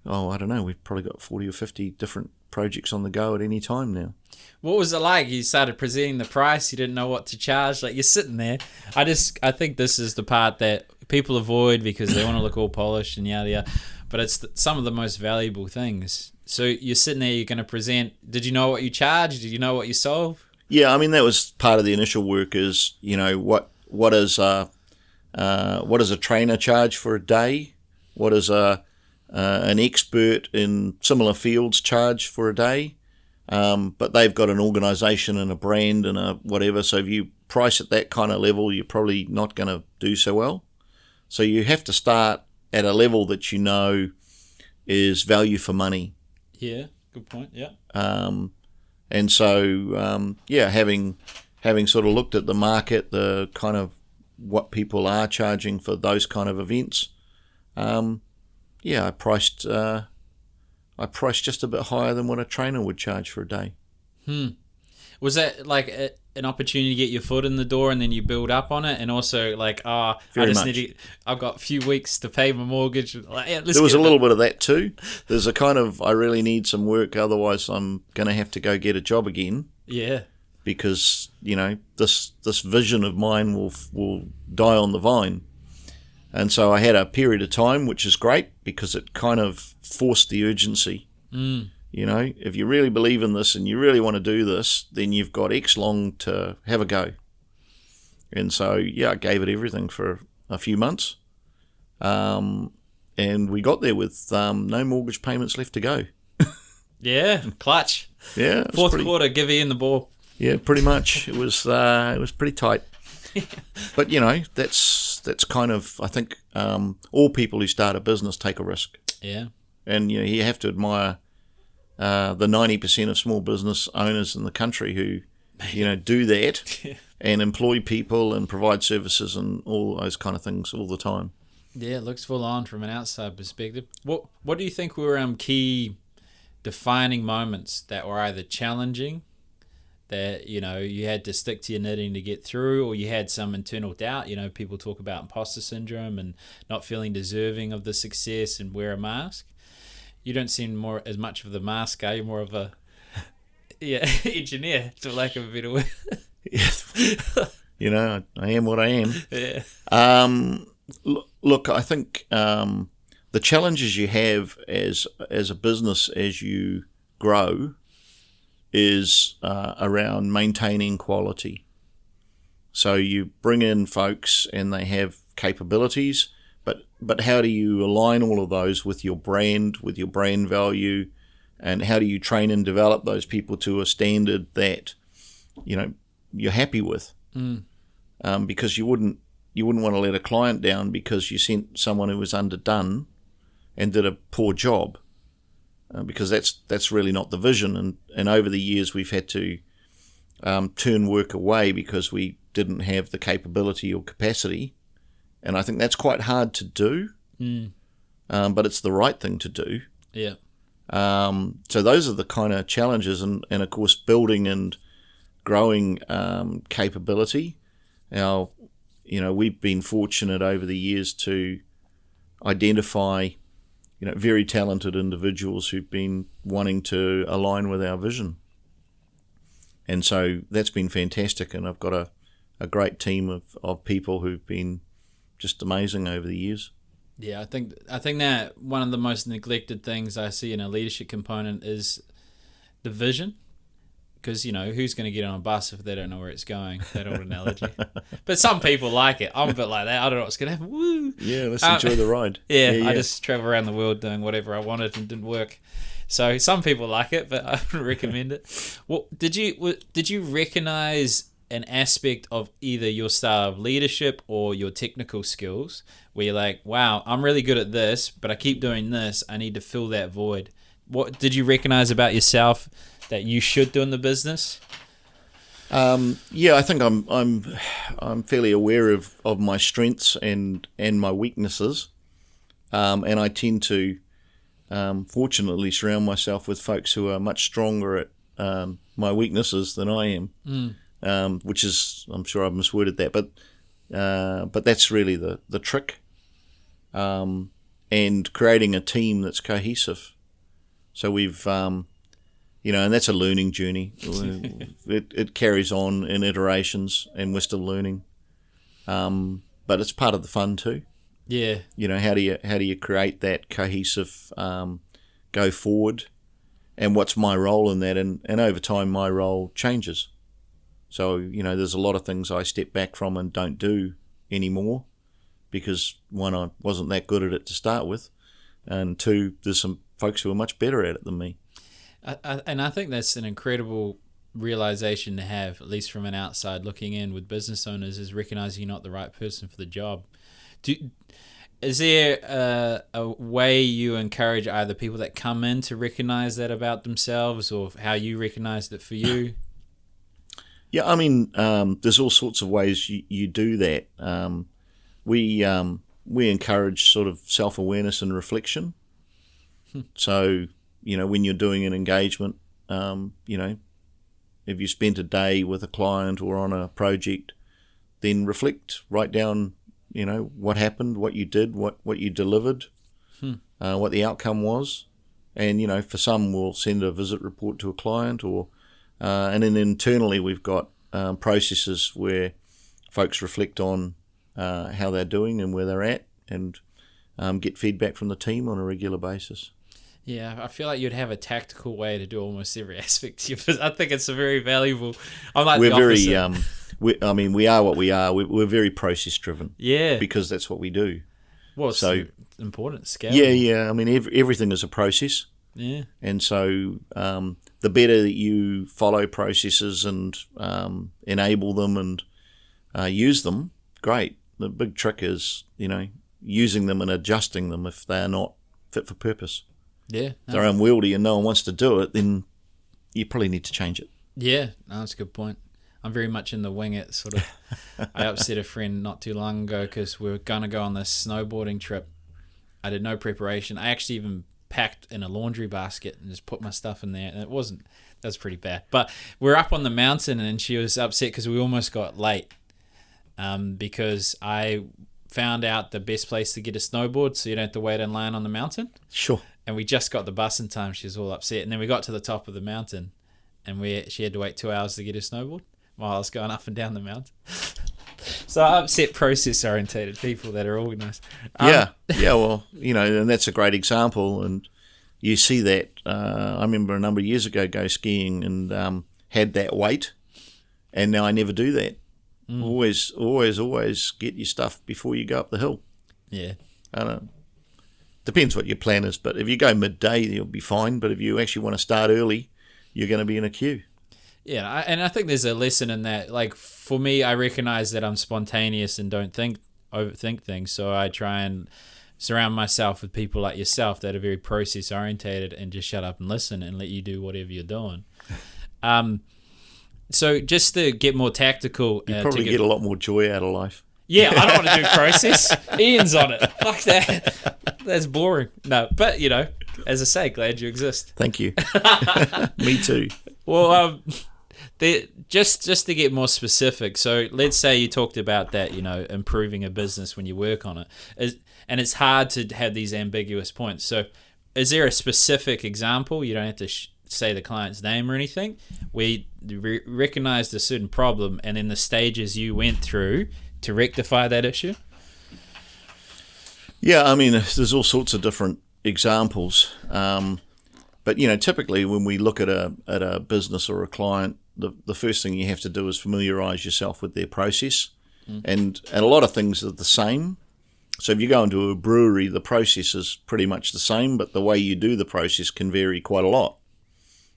I don't know, we've probably got 40 or 50 different projects on the go at any time now. What was it like? You started presenting the price, you didn't know what to charge, like you're sitting there. I think this is the part that people avoid because they want to look all polished and yada yada, but it's some of the most valuable things. So you're sitting there, you're going to present. Did you know what you charged? Did you know what you sold? Yeah, I mean, that was part of the initial work is, what does a trainer charge for a day? What does an expert in similar fields charge for a day? But they've got an organisation and a brand and a whatever. So if you price at that kind of level, you're probably not going to do so well. So you have to start at a level that is value for money. Yeah, good point. Yeah. And so having sort of looked at the market, the kind of what people are charging for those kind of events, I priced just a bit higher than what a trainer would charge for a day. Was that like an opportunity to get your foot in the door and then you build up on it? And also like, I've got a few weeks to pay my mortgage. Like, there was a little bit of that too. There's a kind of, I really need some work, otherwise I'm going to have to go get a job again. Yeah. Because, this vision of mine will die on the vine. And so I had a period of time, which is great because it kind of forced the urgency. If you really believe in this and you really want to do this, then you've got X long to have a go. And so, I gave it everything for a few months. And we got there with no mortgage payments left to go. Yeah, clutch. Yeah. Fourth quarter, give Ian the ball. Yeah, pretty much. It was pretty tight. But, that's kind of, I think, all people who start a business take a risk. Yeah. And, you have to admire the 90% of small business owners in the country who, do that and employ people and provide services and all those kind of things all the time. Yeah, it looks full on from an outside perspective. What do you think were key defining moments that were either challenging, that you had to stick to your knitting to get through, or you had some internal doubt? People talk about imposter syndrome and not feeling deserving of the success and wear a mask. You don't seem as much of the mask guy. You're more of a engineer, for lack of a better word. I am what I am. Yeah. Look, I think the challenges you have as a business as you grow is around maintaining quality. So you bring in folks and they have capabilities, but how do you align all of those with your brand value, and how do you train and develop those people to a standard that you're happy with? Because you wouldn't want to let a client down because you sent someone who was underdone and did a poor job. Because that's really not the vision, and over the years we've had to turn work away because we didn't have the capability or capacity, and I think that's quite hard to do, but it's the right thing to do. Yeah. So those are the kind of challenges, and of course building and growing capability. Now, we've been fortunate over the years to identify very talented individuals who've been wanting to align with our vision. And so that's been fantastic, and I've got a great team of people who've been just amazing over the years. Yeah, I think that one of the most neglected things I see in a leadership component is the vision. Because, who's going to get on a bus if they don't know where it's going? That old analogy. But some people like it. I'm a bit like that. I don't know what's going to happen. Woo! Yeah, let's enjoy the ride. Yeah, I just travel around the world doing whatever I wanted and didn't work. So some people like it, but I wouldn't recommend it. Well, did you recognize an aspect of either your style of leadership or your technical skills where you're like, wow, I'm really good at this, but I keep doing this. I need to fill that void. What did you recognize about yourself that you should do in the business? Yeah, I think I'm fairly aware of my strengths and my weaknesses, and I tend to fortunately surround myself with folks who are much stronger at my weaknesses than I am. Which is, I'm sure I've misworded that, but that's really the trick, and creating a team that's cohesive. So we've, and that's a learning journey. It carries on in iterations, and we're still learning. But it's part of the fun too. Yeah. How do you create that cohesive go forward, and what's my role in that? And over time, my role changes. So, there's a lot of things I step back from and don't do anymore because, one, I wasn't that good at it to start with, and two, there's some folks who are much better at it than me. And I think that's an incredible realization to have, at least from an outside looking in with business owners, is recognizing you're not the right person for the job. Is there a way you encourage either people that come in to recognize that about themselves, or how you recognized it for you? Yeah, I mean, there's all sorts of ways you do that. We encourage sort of self-awareness and reflection. So, when you're doing an engagement, if you spent a day with a client or on a project, then reflect, write down, what happened, what you did, what you delivered, what the outcome was. And, for some, we'll send a visit report to a client, or and then internally we've got processes where folks reflect on how they're doing and where they're at, and get feedback from the team on a regular basis. Yeah, I feel like you'd have a tactical way to do almost every aspect of your business. I think it's a very valuable. I'm like we're the opposite. We are what we are. We're very process driven. Yeah, because that's what we do. Well, it's important scale. Yeah. I mean, everything is a process. Yeah, and so the better that you follow processes and enable them and use them, great. The big trick is, using them and adjusting them if they are not fit for purpose. Yeah. If they're unwieldy and no one wants to do it, then you probably need to change it. Yeah, no, that's a good point. I'm very much in the wing it sort of. I upset a friend not too long ago because we were going to go on this snowboarding trip. I did no preparation. I actually even packed in a laundry basket and just put my stuff in there, and that was pretty bad. But we're up on the mountain, and she was upset because we almost got late because I found out the best place to get a snowboard so you don't have to wait in line on the mountain. Sure. And we just got the bus in time. She was all upset. And then we got to the top of the mountain, and she had to wait 2 hours to get her snowboard while I was going up and down the mountain. So I upset process-orientated people that are organised. Yeah, well, and that's a great example. And you see that. I remember a number of years ago go skiing and had that weight, and now I never do that. Always get your stuff before you go up the hill. Yeah. I don't know. Depends what your plan is, but if you go midday, you'll be fine. But if you actually want to start early, you're going to be in a queue. Yeah, and I think there's a lesson in that. Like, for me, I recognize that I'm spontaneous and don't overthink things. So I try and surround myself with people like yourself that are very process orientated and just shut up and listen and let you do whatever you're doing. So just to get more tactical, you probably get a lot more joy out of life. Yeah, I don't want to do process. Ian's on it. Fuck that. That's boring. No, but as I say, glad you exist. Thank you. Me too. Well, just to get more specific, so let's say you talked about that, improving a business when you work on it, and it's hard to have these ambiguous points. So is there a specific example? You don't have to say the client's name or anything. We recognized a certain problem, and then the stages you went through to rectify that issue? Yeah, I mean, there's all sorts of different examples. But, typically when we look at a business or a client, the first thing you have to do is familiarize yourself with their process. And a lot of things are the same. So if you go into a brewery, the process is pretty much the same, but the way you do the process can vary quite a lot.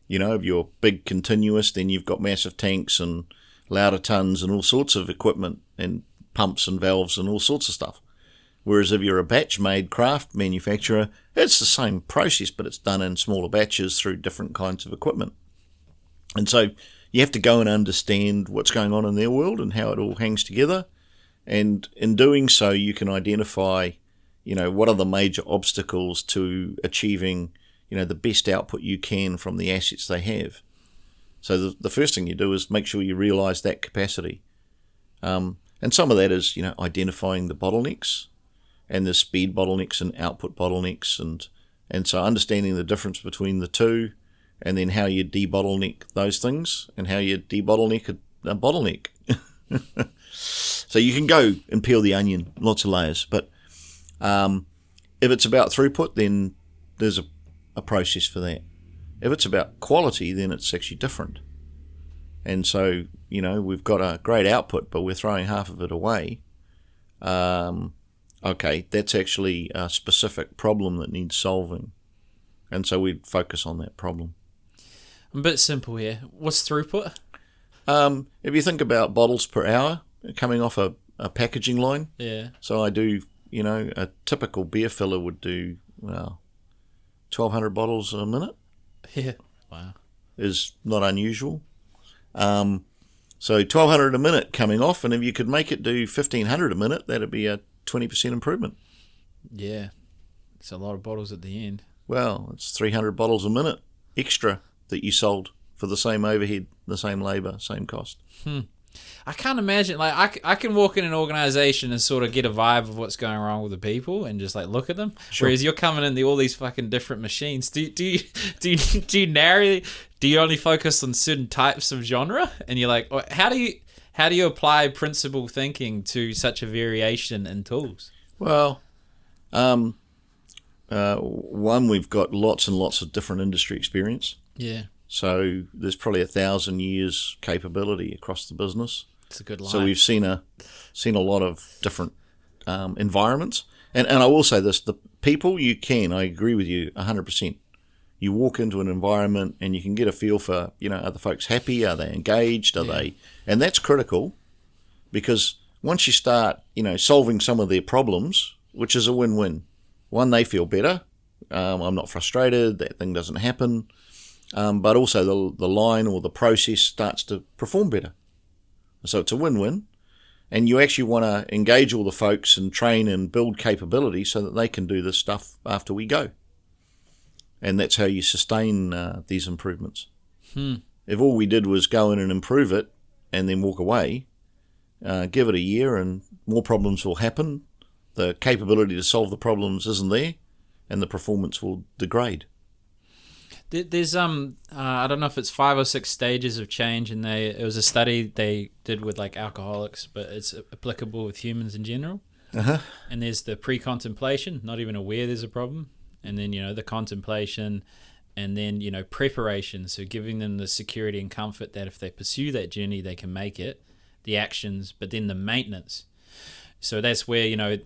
You know, if you're big continuous, then you've got massive tanks and louder tons and all sorts of equipment and pumps and valves and all sorts of stuff. Whereas if you're a batch-made craft manufacturer, it's the same process, but it's done in smaller batches through different kinds of equipment. And so you have to go and understand what's going on in their world and how it all hangs together. And in doing so, you can identify, you know, what are the major obstacles to achieving, you know, the best output you can from the assets they have. So the first thing you do is make sure you realize that capacity. And some of that is, you know, identifying the bottlenecks and the speed bottlenecks and output bottlenecks. And so understanding the difference between the two, and then how you debottleneck those things and how you debottleneck a bottleneck. So you can go and peel the onion, lots of layers. But if it's about throughput, then there's a process for that. If it's about quality, then it's actually different. And so, you know, we've got a great output, but we're throwing half of it away. Okay, that's actually a specific problem that needs solving. And so we'd focus on that problem. I'm a bit simple here. What's throughput? If you think about bottles per hour coming off a packaging line. Yeah. So I do, you know, a typical beer filler would do, well, 1,200 bottles a minute. Yeah. Wow. Is not unusual. So 1,200 a minute coming off, and if you could make it do 1,500 a minute, that'd be a 20% improvement. Yeah. It's a lot of bottles at the end. Well, it's 300 bottles a minute extra that you sold for the same overhead, the same labour, same cost. I can't imagine, like, I can walk in an organisation and sort of get a vibe of what's going wrong with the people and just, like, look at them. Sure. Whereas you're coming in all these fucking different machines. Do you only focus on certain types of genre? And you're like, how do you apply principle thinking to such a variation in tools? Well, one, we've got lots and lots of different industry experience. Yeah. So there's probably 1,000 years capability across the business. It's a good line. So we've seen a lot of different environments. And I will say this, the people I agree with you 100%. You walk into an environment and you can get a feel for, you know, are the folks happy? Are they engaged? Are they? And that's critical, because once you start, you know, solving some of their problems, which is a win-win. One, they feel better. I'm not frustrated. That thing doesn't happen. But also the line or the process starts to perform better. So it's a win-win. And you actually want to engage all the folks and train and build capability so that they can do this stuff after we go. And that's how you sustain these improvements. If all we did was go in and improve it and then walk away, give it a year and more problems will happen. The capability to solve the problems isn't there, and the performance will degrade. There's I don't know if it's 5 or 6 stages of change, and it was a study they did with like alcoholics, but it's applicable with humans in general. And there's the pre-contemplation, not even aware there's a problem, and then, you know, the contemplation, and then, you know, preparation, so giving them the security and comfort that if they pursue that journey they can make it, the actions, but then the maintenance. So that's where, you know,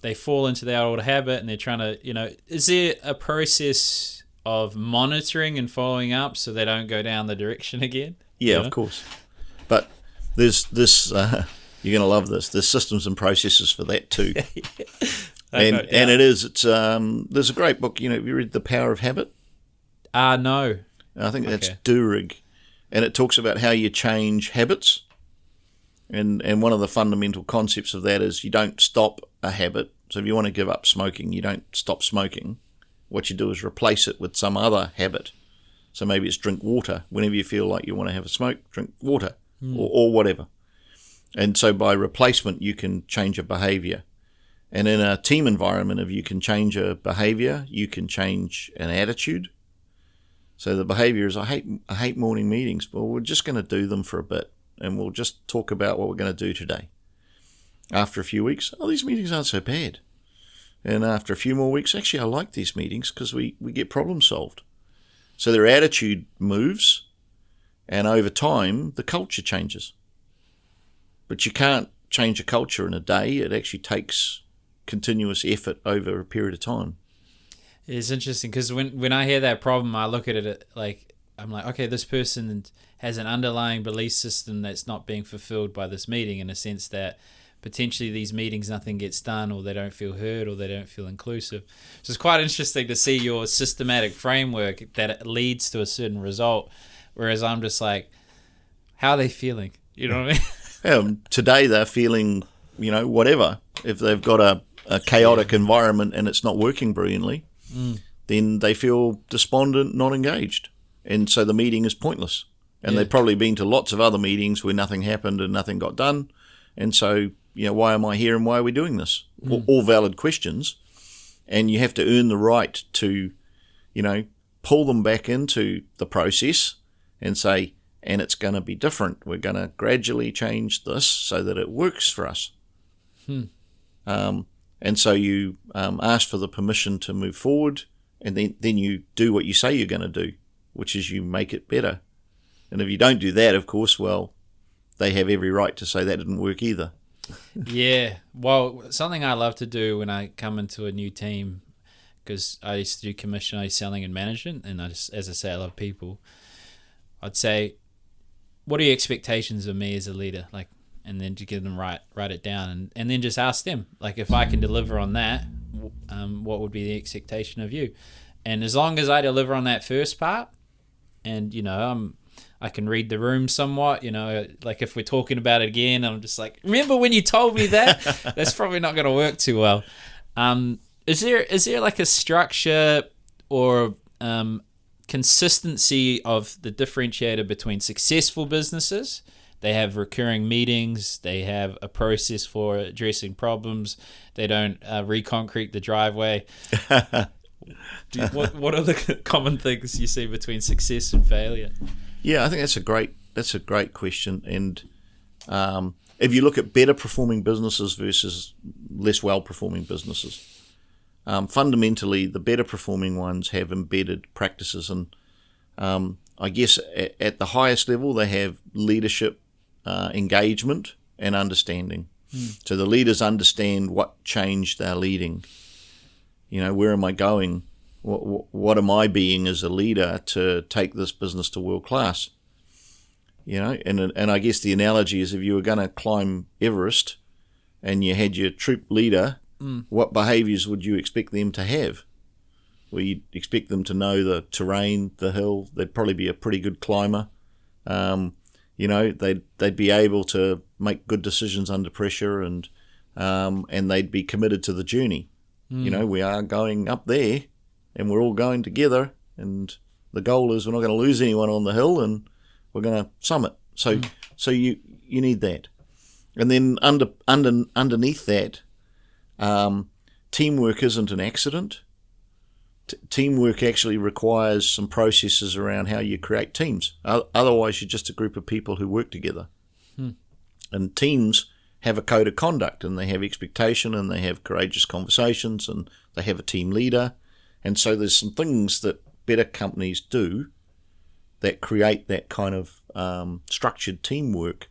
they fall into their old habit and they're trying to, you know, is there a process of monitoring and following up so they don't go down the direction again? Yeah, you know? Of course. But there's this, you're going to love this, there's systems and processes for that too. And it's there's a great book, you know, have you read The Power of Habit? No. I think that's Duhigg. And it talks about how you change habits. And one of the fundamental concepts of that is you don't stop a habit. So if you want to give up smoking, you don't stop smoking. What you do is replace it with some other habit. So maybe it's drink water. Whenever you feel like you want to have a smoke, drink water or whatever. And so by replacement, you can change a behavior. And in a team environment, if you can change a behavior, you can change an attitude. So the behavior is, I hate morning meetings, but we're just going to do them for a bit. And we'll just talk about what we're going to do today. After a few weeks, these meetings aren't so bad. And after a few more weeks, actually, I like these meetings because we get problems solved. So their attitude moves, and over time, the culture changes. But you can't change a culture in a day. It actually takes continuous effort over a period of time. It's interesting because when I hear that problem, I look at it like, I'm like, okay, this person has an underlying belief system that's not being fulfilled by this meeting, in a sense that potentially these meetings, nothing gets done, or they don't feel heard, or they don't feel inclusive. So it's quite interesting to see your systematic framework that it leads to a certain result, whereas I'm just like, how are they feeling? You know what I mean? Today they're feeling, whatever. If they've got a chaotic environment and it's not working brilliantly, then they feel despondent, not engaged. And so the meeting is pointless. And they've probably been to lots of other meetings where nothing happened and nothing got done. And so, why am I here and why are we doing this? All valid questions. And you have to earn the right to, pull them back into the process and say, and it's going to be different. We're going to gradually change this so that it works for us. And so you ask for the permission to move forward, and then you do what you say you're going to do, which is you make it better. And if you don't do that, of course, well, they have every right to say that didn't work either. Yeah. Well, something I love to do when I come into a new team, because I used to do commissioning, selling and management, and as I say, I love people. I'd say, what are your expectations of me as a leader? Like, and then to get them write it down, and then just ask them, like, if I can deliver on that, what would be the expectation of you? And as long as I deliver on that first part, and I can read the room somewhat, like if we're talking about it again, I'm just like, remember when you told me that? That's probably not going to work too well. Is there like a structure or consistency of the differentiator between successful businesses? They have recurring meetings. They have a process for addressing problems. They don't reconcrete the driveway. What are the common things you see between success and failure? Yeah, I think that's a great question. And if you look at better performing businesses versus less well performing businesses, fundamentally the better performing ones have embedded practices, and I guess at the highest level they have leadership, engagement, and understanding. So the leaders understand what change they're leading. Where am I going? What am I being as a leader to take this business to world class? And I guess the analogy is, if you were going to climb Everest and you had your troop leader, what behaviours would you expect them to have? Well, you'd expect them to know the terrain, the hill. They'd probably be a pretty good climber. They'd be able to make good decisions under pressure, and they'd be committed to the journey. We are going up there, and we're all going together, and the goal is we're not going to lose anyone on the hill, and we're going to summit. So you need that. And then underneath that, teamwork isn't an accident. Teamwork actually requires some processes around how you create teams. Otherwise, you're just a group of people who work together. And teams have a code of conduct, and they have expectation, and they have courageous conversations, and they have a team leader. And so there's some things that better companies do that create that kind of structured teamwork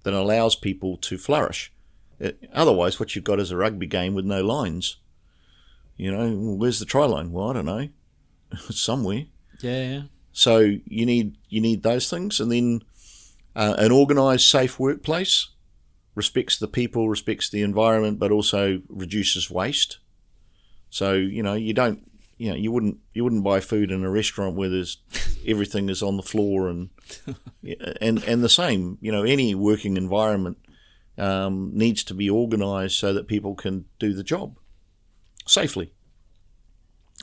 that allows people to flourish. Otherwise, what you've got is a rugby game with no lines. Where's the try line? Well, I don't know. Somewhere. Yeah. So you need those things. And then an organised, safe workplace respects the people, respects the environment, but also reduces waste. So, you wouldn't buy food in a restaurant where there's everything is on the floor, and the same. Any working environment needs to be organised so that people can do the job safely.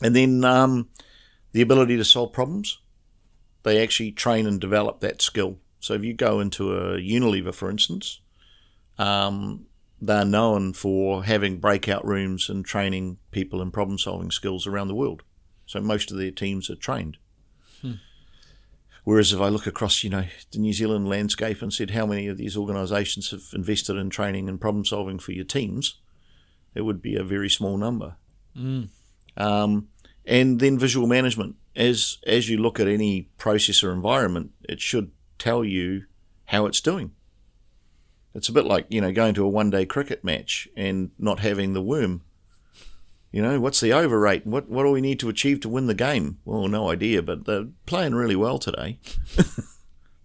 And then the ability to solve problems. They actually train and develop that skill. So if you go into a Unilever, for instance, they're known for having breakout rooms and training people in problem-solving skills around the world. So most of their teams are trained. Whereas if I look across, the New Zealand landscape and said how many of these organisations have invested in training and problem-solving for your teams, it would be a very small number. And then visual management. As you look at any process or environment, it should tell you how it's doing. It's a bit like, going to a one-day cricket match and not having the worm What's the over rate? What do we need to achieve to win the game? Well, no idea, but they're playing really well today.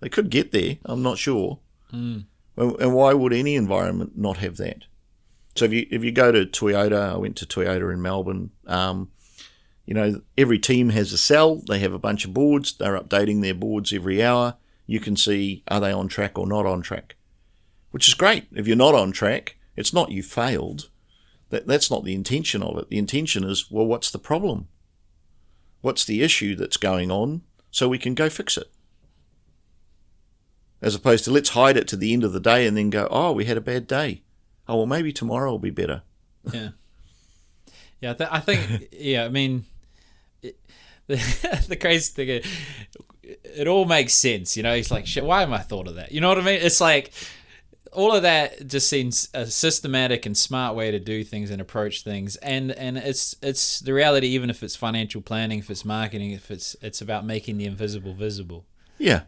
They could get there, I'm not sure. And why would any environment not have that? So if you go to Toyota, I went to Toyota in Melbourne, every team has a cell, they have a bunch of boards, they're updating their boards every hour. You can see, are they on track or not on track? Which is great. If you're not on track, it's not you failed. That's not the intention of it. The intention is, well, what's the problem? What's the issue that's going on so we can go fix it? As opposed to let's hide it to the end of the day and then go, oh, we had a bad day. Oh, well, maybe tomorrow will be better. Yeah. Yeah, I think, I mean, the crazy thing, it all makes sense, It's like, shit, why haven't I thought of that? You know what I mean? It's like, all of that just seems a systematic and smart way to do things and approach things, and it's the reality. Even if it's financial planning, if it's marketing, if it's about making the invisible visible. Yeah,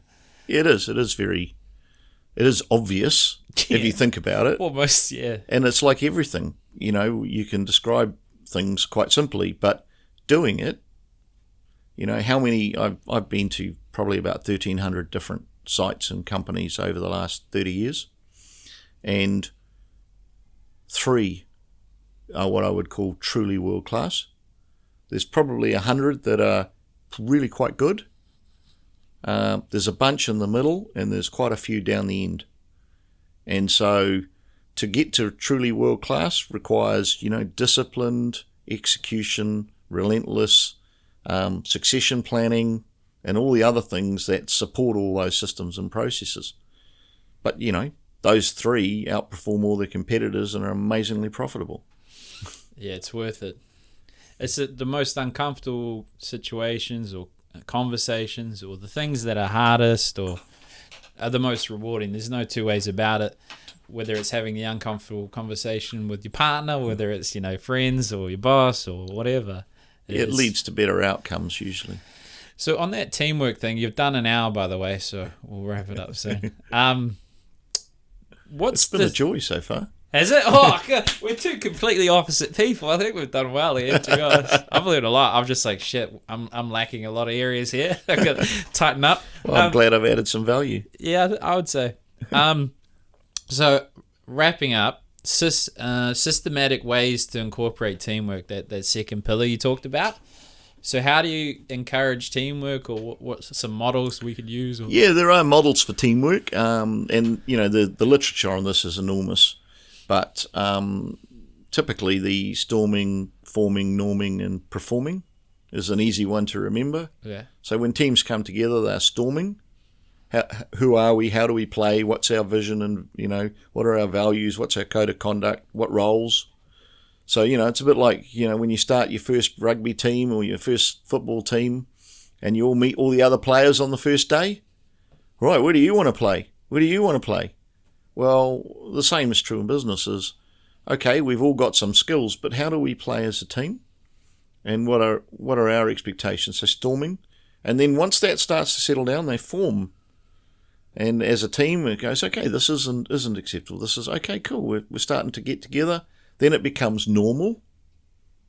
it is. It is obvious if you think about it. Almost, yeah. And it's like everything. You can describe things quite simply, but doing it. How many I've been to probably about 1,300 different sites and companies over the last 30 years. And 3 are what I would call truly world class. There's probably 100 that are really quite good. There's a bunch in the middle, and there's quite a few down the end. And so to get to truly world class requires, disciplined execution, relentless succession planning, and all the other things that support all those systems and processes. But, those 3 outperform all their competitors and are amazingly profitable. Yeah, it's worth it. It's the most uncomfortable situations or conversations or the things that are hardest or are the most rewarding. There's no two ways about it. Whether it's having the uncomfortable conversation with your partner, whether it's, friends or your boss or whatever. It leads to better outcomes usually. So on that teamwork thing, you've done an hour, by the way, so we'll wrap it up soon. It's been a joy so far. Has it? Oh, God, we're two completely opposite people. I think we've done well here, to be honest. I've learned a lot. I'm just like, shit, I'm lacking a lot of areas here. I've got to tighten up. Well, I'm glad I've added some value. Yeah, I would say. So, wrapping up, systematic ways to incorporate teamwork, that second pillar you talked about. So how do you encourage teamwork, or what's some models we could use? Yeah, there are models for teamwork, and the literature on this is enormous. But typically the storming, forming, norming, and performing is an easy one to remember. Yeah. So when teams come together, they're storming. Who are we? How do we play? What's our vision? And, what are our values? What's our code of conduct? What roles? So, it's a bit like, when you start your first rugby team or your first football team and you all meet all the other players on the first day. Right, where do you want to play? Where do you want to play? Well, the same is true in businesses. Okay, we've all got some skills, but how do we play as a team? And what are our expectations? So storming. And then once that starts to settle down, they form. And as a team, it goes, okay, this isn't acceptable. This is, okay, cool, we're starting to get together. Then it becomes normal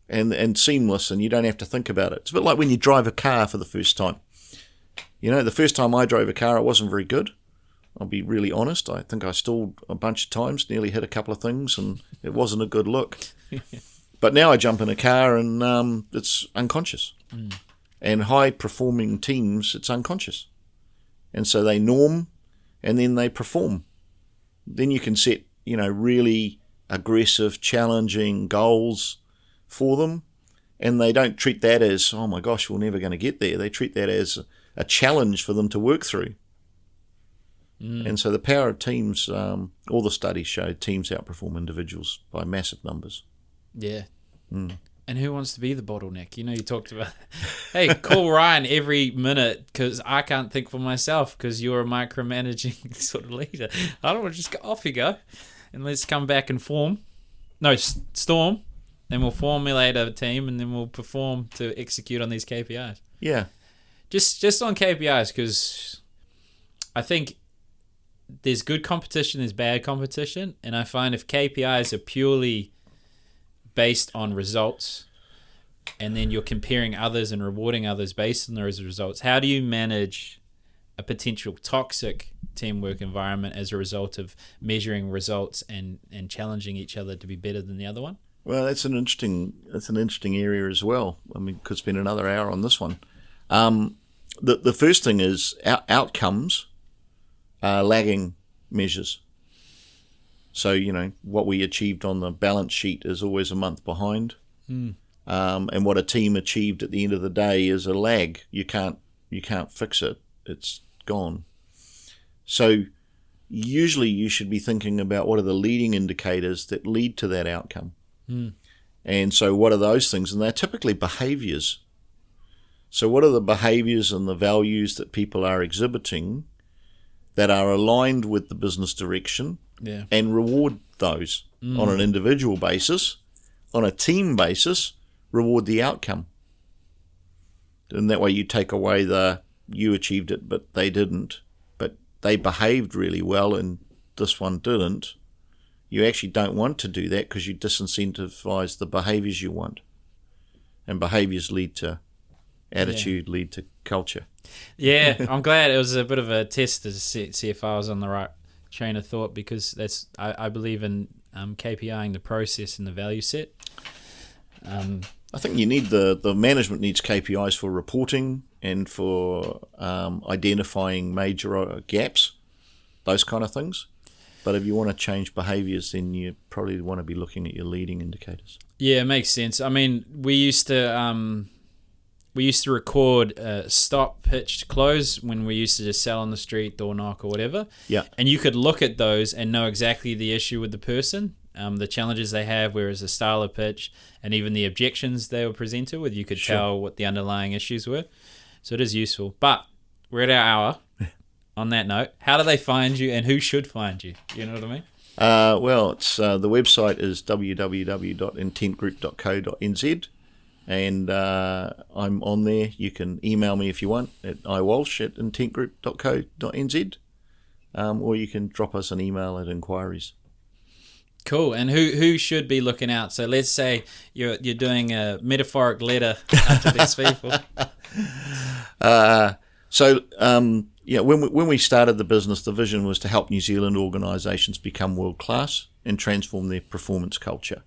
and seamless, and you don't have to think about it. It's a bit like when you drive a car for the first time. The first time I drove a car, it wasn't very good. I'll be really honest. I think I stalled a bunch of times, nearly hit a couple of things, and it wasn't a good look. But now I jump in a car and it's unconscious. Mm. And high-performing teams, it's unconscious. And so they norm, and then they perform. Then you can set, really aggressive, challenging goals for them, and they don't treat that as, oh my gosh, we're never going to get there. They treat that as a challenge for them to work through. And so the power of teams, all the studies show teams outperform individuals by massive numbers. Yeah. And who wants to be the bottleneck? You talked about, hey, call Ryan every minute because I can't think for myself because you're a micromanaging sort of leader. I don't want to just go, off you go. And let's come back and form. No, storm. Then we'll formulate a team and then we'll perform to execute on these KPIs. Yeah. Just on KPIs, because I think there's good competition, there's bad competition. And I find if KPIs are purely based on results, and then you're comparing others and rewarding others based on those results. How do you manage a potential toxic teamwork environment as a result of measuring results and challenging each other to be better than the other one? Well, that's an interesting area as well. I mean, could spend another hour on this one. The first thing is outcomes are lagging measures. So, what we achieved on the balance sheet is always a month behind. And what a team achieved at the end of the day is a lag. You can't fix it. It's gone. So usually you should be thinking about what are the leading indicators that lead to that outcome. And so what are those things? And they're typically behaviors. So what are the behaviors and the values that people are exhibiting that are aligned with the business direction, and reward those on an individual basis, on a team basis, reward the outcome. And that way you take away you achieved it, but they didn't, but they behaved really well and this one didn't. You actually don't want to do that because you disincentivize the behaviors you want. And behaviors lead to attitude, lead to culture. Yeah, I'm glad it was a bit of a test to see if I was on the right train of thought, because I believe in KPIing the process and the value set. I think you need the management needs KPIs for reporting and for identifying major gaps, those kind of things. But if you want to change behaviours, then you probably want to be looking at your leading indicators. Yeah, it makes sense. I mean, we used to record stop, pitched, close when we used to just sell on the street, door knock or whatever. Yeah. And you could look at those and know exactly the issue with the person, the challenges they have, whereas the style of pitch and even the objections they were presented with, you could tell what the underlying issues were. So it is useful. But we're at our hour. On that note, how do they find you and who should find you? You know what I mean? Well, it's the website is www.intentgroup.co.nz, and I'm on there. You can email me if you want at iwalsh@intentgroup.co.nz, or you can drop us an email at inquiries. Cool. And who should be looking out? So let's say you're doing a metaphoric letter out to these people. When we started the business, the vision was to help New Zealand organisations become world-class and transform their performance culture.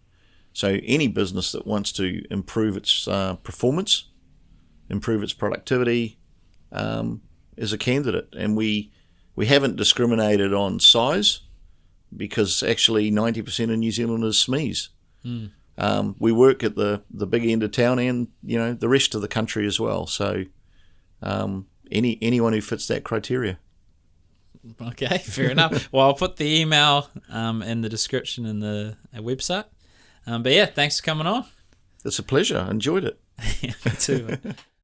So any business that wants to improve its performance, improve its productivity, is a candidate. And we haven't discriminated on size, because actually 90% of New Zealand is SMEs. We work at the big end of town and, the rest of the country as well. So anyone who fits that criteria. Okay, fair enough. Well, I'll put the email in the description in the website. But yeah, thanks for coming on. It's a pleasure. I enjoyed it. Yeah, me too.